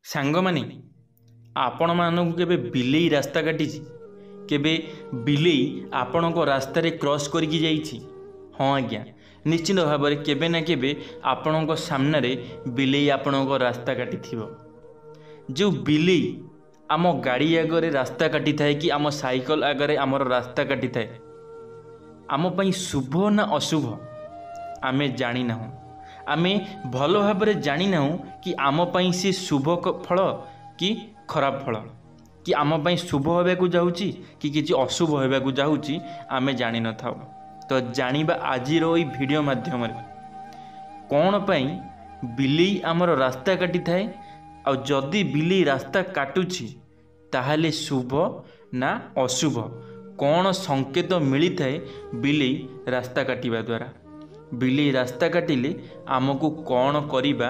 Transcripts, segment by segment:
सांगमाने आपण मानक केबे बिलेई रास्ता काटी केबे बिलेई आपण को रास्ता रे क्रॉस करके जाइछि। हाँ आज्ञा निश्चित भाव में केबे ना केबे आपण को सामने रे बिलेई आपण को रास्ता काटी थिबो। जो बिलेई आम गाड़ी आगे रास्ता काटी थाए कि आम साइकल आगे आमर रास्ता काटी थाए आम पई शुभ ना अशुभ आमे जानी ना आमे भल भाव में जानी ना कि आम पई से शुभ फल कि खराब फल कि आम पई शुभ होबाकू जाउची कि किछि अशुभ होबाकू जाउची आमे जानी न थाउ। तो जानिबा आजिर ओई वीडियो माध्यम कौन पई बिलेई आमर रास्ता काटी थाए आ जदि बिलेई रास्ता काटुची ताहले शुभ ना अशुभ कौन संकेत मिली थाए बिलेई रास्ता काटिबा द्वारा। बिलेई रास्ता काटिले आमको कौन करिबा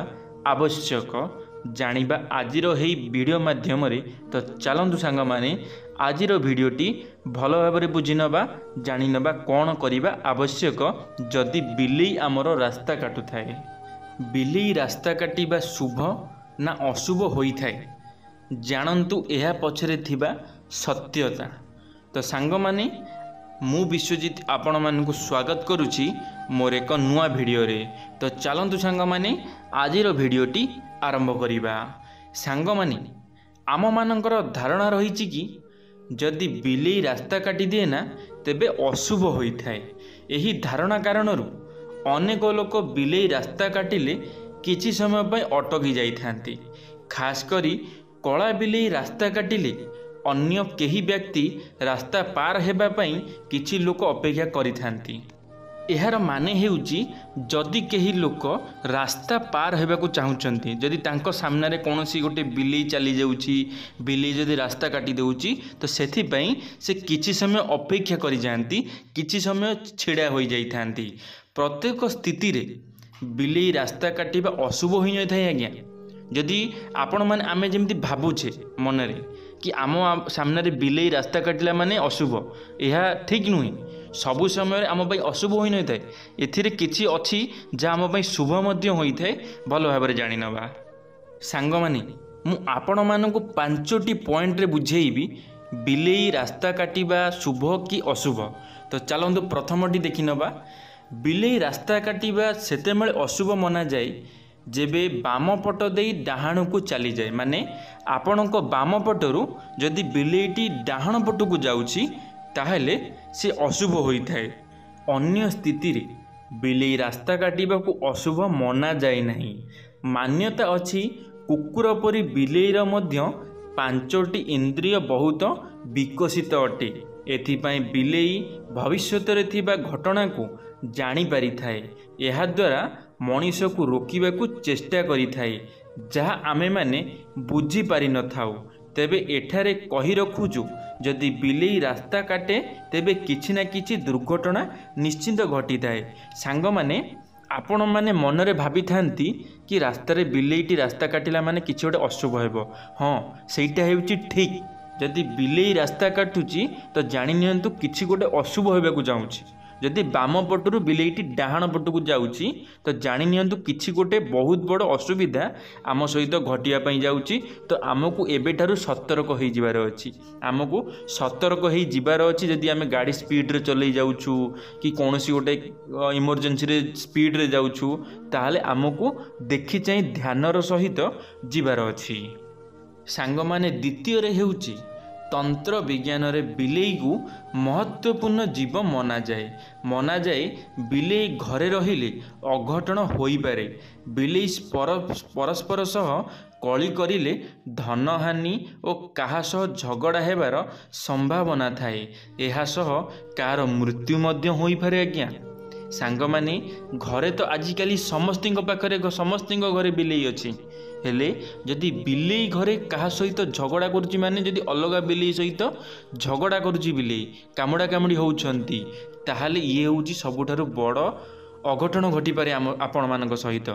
आवश्यक जानिबा आजिर हेई वीडियो माध्यम रे। तो चलंतु सांग माने आजिर वीडियोटी भल भाव में बुझी नबा जानी नबा कौन करिबा आवश्यक जदि बिलेई आमर रास्ता काटु थाए। बिलेई रास्ता काटिबा शुभ ना अशुभ होई थाए जानंतु एहा पछरे थिबा सत्यता। तो सांग माने मु विश्वजित आपण मानकु स्वागत करुछि मोर एक नुआ वीडियो रे। तो चलंतु सांग माने आजिर वीडियोटी आरंभ करिबा। सांग माने आम मानकर धारणा रही कि जदि बिलेई रास्ता काटी दिए ना तेबे अशुभ होई थाए। एही धारणा कारणरू अनेक लोक बिलेई रास्ता काटिले किछि समय पय अटकी जाइथांती। खास करी कला बिलेई रास्ता काटिले अन्य केही व्यक्ति रास्ता पार हेबा पई किछि लोक अपेक्षा करिथांती। एहार माने हेउची जदि केही लोक रास्ता पार हेबाकू चाहुचंती जदि तांको सामने रे कोनोसी गोटे बिलेई चली जाउची बिलेई जदि रास्ता काटी देउची तो सेथि पई से किछि समय अपेक्षा करि जानती किछि समय छिड़ा होई जाइथांती। प्रत्येक स्थिति रे बिलेई रास्ता काटिबा अशुभ होई न थाए आज्ञा। जदि आपण माने आमे जेमति भाबुछे मन रे कि आम सामने रे बिलेई रास्ता काटिला माने अशुभ यह ठीक नुहे। सबु समय आम पई अशुभ होई न थाए एथिरे किछि अछि जा आम पई शुभ मध्य होई थाए भल भाव में जानि नबा। सांग माने मु आपण मानकु 5टी पॉइंट रे बुझेइबी बिलेई रास्ता काटिबा शुभ कि अशुभ। तो चलंतु प्रथमटी देखि नबा। बिलेई रास्ता काटिबा सेतेमेले अशुभ मना जाए जेबे बाम पट देई डाहाण को चली जाए माने आपणको बाम पटरू जदि बिलेईटी डाहाण पटकू जाउची ताहले से अशुभ होई थाए। अन्य स्थिति रे बिलेई रास्ता काटिबा को अशुभ मना जाए नहीं। मान्यता अछि कुकुर परी बिलेईर मध्य 5टी इंद्रिय बहुत विकसित अटे। एथिपाई बिलेई भविष्यत रे थिबा घटना को जानी पारि थाए। एहा द्वारा मनीष को रोकिबा को चेष्टा करि थाए जहा आमे माने बुझी पारि न थाउ। तेबे एठारे कहि रखुजु जदि बिलेई रास्ता काटे तेबे किछि ना किछि दुर्घटना निश्चिंत घटी थाए। सांग माने आपण माने मन रे भाबी थांती कि रास्ता रे बिलेईटी रास्ता काटिला माने किछि गोटे अशुभ हेबो। हाँ सेटा हेउची ठीक। जदि बिलेई रास्ता काटुची तो जानि नियंतु किछि गोटे अशुभ होबाकू जाउची। जदि बाम पटरू बिलेईटी डाहाण पटकू जाउची तो जानि नियंतु किछि गोटे बहुत बड़ असुविधा आम सहित घटिया पई जाउची। तो आमको एबेठारु सतर्क होई जिबार अछि। आमको सतर्क होई जिबार अछि जदि आमे गाड़ी स्पीड रे चलै जाउछु कि कोनोसी गोटे इमरजेंसी रे स्पीड रे जाउछु ताहले आमको देखि चाहि ध्यानर सहित जिबार अछि। सांग माने द्वितीय रे हेउची तंत्र विज्ञान रे बिलेई को महत्वपूर्ण जीव मना जाए। बिलेई घरे रहिले अघटन होई पारे। बिलेई परस्पर सह कली करिले धनहानि और काहा सह झगड़ा हेबार संभावना थाए। एहा सह कार मृत्यु मध्य होई पारे आज्ञा। सांग माने घरे तो आजिकाली समस्तिंग पाखरे समस्तिंग घरे बिलेई अछि हेले जदि बिलेई घरे कहा सहित झगड़ा करुची माने जदि अलगा बिलेई सहित झगड़ा करुची बिलेई कामुड़ा कामुड़ी होउछंती ताहाले ये होउची सबुठारु बड़ अघटन घटी पारे आपण मानक सहित।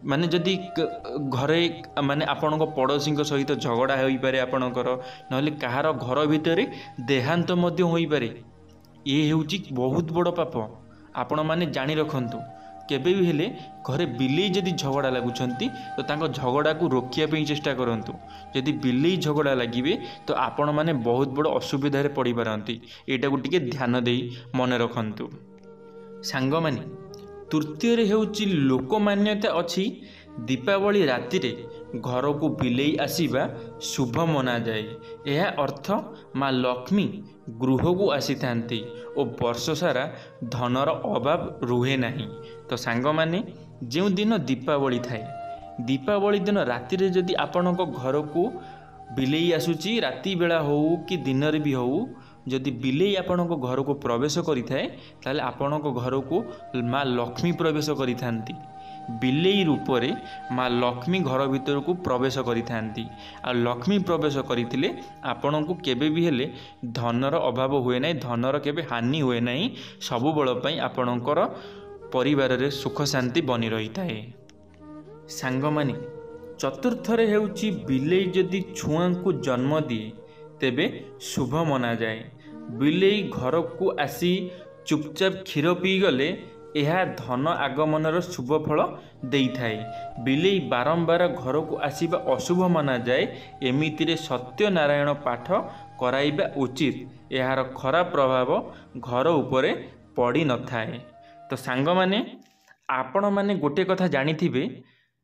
माने जदि घरे माने आपणको पड़ोसी सहित झगड़ा होई पारे आपणकर नहले कहार घर भितरे देहांत मध्य होई पारे। ये होउची बहुत बड़ पाप। आपण माने जानि रखंतु केबे भी हेले घरे बिलेई जदि झगड़ा लगुंट तो तांको झगड़ा को रोकिया चेष्टा करंतु। जदि बिलेई झगड़ा लगे तो आपण मैंने बहुत बड़ असुविधा पड़ पारती। यहाँ को टिके ध्यान दे मन रखंतु। सांग माने तृतीय होउची लोकमान्यता अच्छी दीपावली राति रे घर को बिलेई आसीबा शुभ मना जाए। यह अर्थ माँ लक्ष्मी गृह को आसी थांती और वर्ष सारा धनर अभाव रुहे नहीं। तो सांग माने जो दिन दीपावली थाए दीपावली दिन राति रे जदि आपण घर को बिलेई आसुची राति बेला हो कि दिन रे भी हो जदि बिलेई आपण घर को प्रवेश करिथाए ताले आपण घर को माँ लक्ष्मी प्रवेश करिथांती। बिलेई रूप रे माँ लक्ष्मी घर भीतर को प्रवेश करिथांती। आ लक्ष्मी प्रवेश करथिले आपण को केबे भी हेले धनर अभाव हुए नहीं, धनर केबे हानि हुए नहीं। सबु बेल पई आपणकर परिवार रे सुख शांति बनी रही थाए। सांग माने चतुर्थ रे हेउची बिलेई जदि छुआ को जन्म दिए तेबे शुभ मना जाए। बिलेई घर को आसी चुपचाप क्षीर पी गले यह धन आगमनर शुभ फल देइथाए। बिलेई बारंबार घर को आसीबा अशुभ मना जाए। एमितिरे सत्यनारायण पाठ कराइबा उचित। यार खराब प्रभाव घर उपरे पड़ी न थाए। तो सांग माने आपण माने गोटे कथा जानिथिबे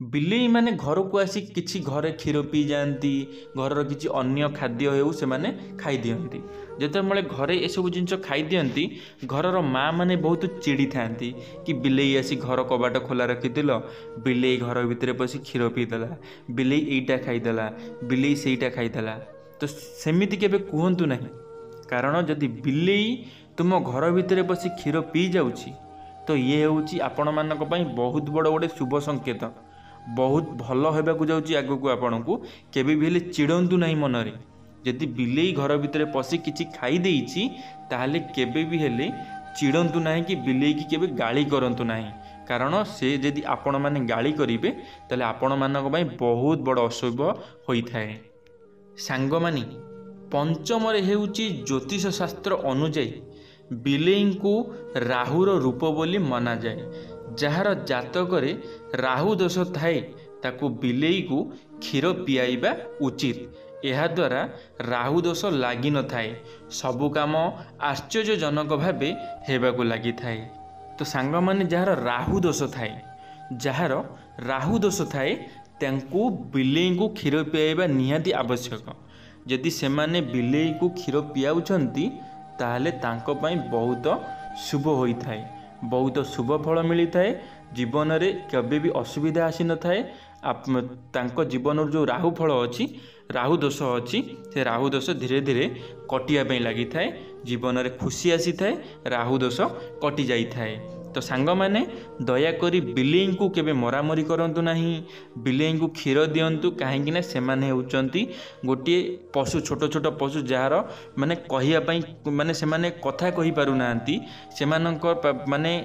बिलेई माने घर को आसी किछि घरे क्षीर पी जाती, घर किछि अन्य खाद्य हेउ से माने खाई दियंती। जेतेबेले घरे ए सब जिनिस खाई दियंती घरर माँ माने बहुत चिड़ी थांती कि बिलेई आसी घर कबाट खोला रखिदिल, बिलेई घर भितर पसी क्षीर पीदेला, बिलेई एइटा खाईदेला, बिलेई सेइटा खाईदेला। तो सेमिति केबे कुहंतु नहीं, कारण जदि बिलेई तुम घर भितर पसी क्षीर पी जाउची तो ये होउची आपण मानक पई बहुत बड़ गोटे शुभ संकेत। बहुत भल होबाकू जाउची आगकू आपनकू केबे भी हेले चिड़ंतु नहीं मनरे। जदि बिलेई घर भितर पसी किछि खाई देइची ताहले केबे भी हेले चिड़ंतु नहीं कि बिलेई की केबे गाली करंतु नहीं, कारण से जदि आपण माने गाली करिवे ताहले आपण मानक पई बहुत बड़ अशुभ होइथाए। सांग माने पंचम रे हेउची ज्योतिष शास्त्र अनुଯାयी बिलेई को राहुर रूप बोली माना जाए। जार जातक राहु दोष थाए ताकू बिलेई को क्षीर पियाइबा उचित। यह द्वारा राहु दोष लगी न थाए, सबु काम आश्चर्यजनक भावे हेबाकू लगी थाए। तो सांग माने जार राहु दोष थाए, जार राहु दोष थाए तांकू बिलेई को क्षीर पियाइबा निहाती आवश्यक। यदि सेमाने बिलेई को क्षीर पियाउछंती ताहले तांको पई बहुत शुभ होइथाए, बहुत शुभ फल मिलता है। जीवन रे कभी भी असुविधा आसी न थाए। तांको जीवन जो राहु फल अच्छी राहु दोष अच्छी से राहु दोष धीरे धीरे कटिया पे लगी थाए। जीवन रे खुशी आसी थाए, राहु दोष कटि जाई थाए। तो सांग माने दयाकोरी बिलेई को केबे मरामरी करंतु नहीं, बिलेई को क्षीर दियंतु। काहेकि ना सेमाने होउचंती गोटे पशु, छोट छोट पशु जार माने कहिया पई माने सेमाने कथा कहि पारु नांती। सेमानंकर माने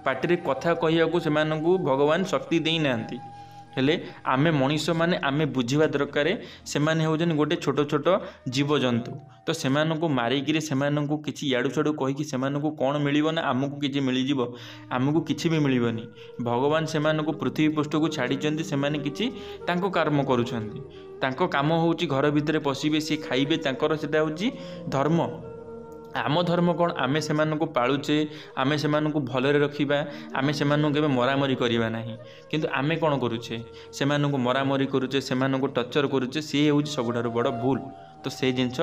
पाटिरे कथा कहिया को सेमानंकु भगवान शक्ति देई नांती। हेले आमे मनीष माने आमे बुझिबा दरकार सेमाने होजन गोटे छोट छोट जीवजंतु। तो सेमानंकु मारिकिरे सेमानंकु किछि याडू छाडू कहिकि सेमानंकु कोन मिलिबो ना आमकु किछि मिलिजिबो, आमकु किछि भी मिलिबोनी। भगवान सेमानंकु पृथ्वी पृष्ठ को छाडिचंती, सेमाने किछि तांको कर्म करूछंती। तांको काम होउची घर भितरे पसिबे, से खाइबे, तांकर सेटा होउची धर्म। आम धर्म कौन, आमे सेमानंकु पालुचे, आमे सेमानंकु भलरे रखिबा, आमे सेमानंकु केबे मरामरी करिबा नाही। किंतु आमे कौन करूचे, सेमानंकु मरामरी करूचे, सेमानंकु टर्चर करूचे, सी होउची सबुठारु बड़ भूल। तो से जिनस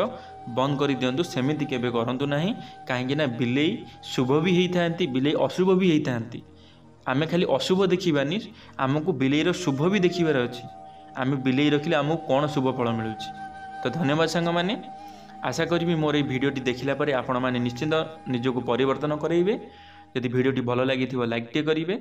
बंद कर दियंतु, सेमिति केबे करंतु नाही। काहेकि ना बिलेई शुभ भी हेइथांती, बिलेई अशुभ भी हेइथांती। आमे खाली अशुभ देखिबानी, आमको बिलेईर शुभ भी देखिबार अछि। आमे बिलेई रखिले आमको कौन शुभ फल मिलुची। तो धन्यवाद सांग माने। आशा करी मोर ये भिडियोटी देखला परे आपण माने निश्चिंत निजको परिवर्तन करेइबे। यदि भिडियोटी भल लागि लाइक टे करिवे,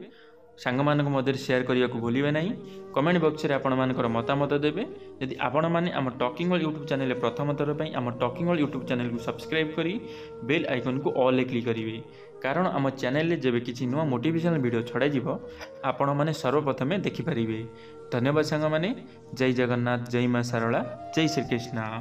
सांग मानक मध्य शेयर करने को भूलिए नहीं। कमेंट बॉक्स रे आपण मानकर मतामत देबे। यदि आपण माने आम टॉकिंग वर्ल्ड यूट्यूब चैनल प्रथम थर पई आम टॉकिंग वर्ल्ड यूट्यूब चैनल को सब्सक्राइब करी बेल आइकन को ऑल क्लिक करिवे, कारण आम चैनल जेबे किछि नुआ मोटिवेशनल वीडियो छड़ा जिवो आपण माने सर्वप्रथमे देखि परिबे। धन्यवाद सांग माने। जय जगन्नाथ, जय मां शारला, जय श्री कृष्ण।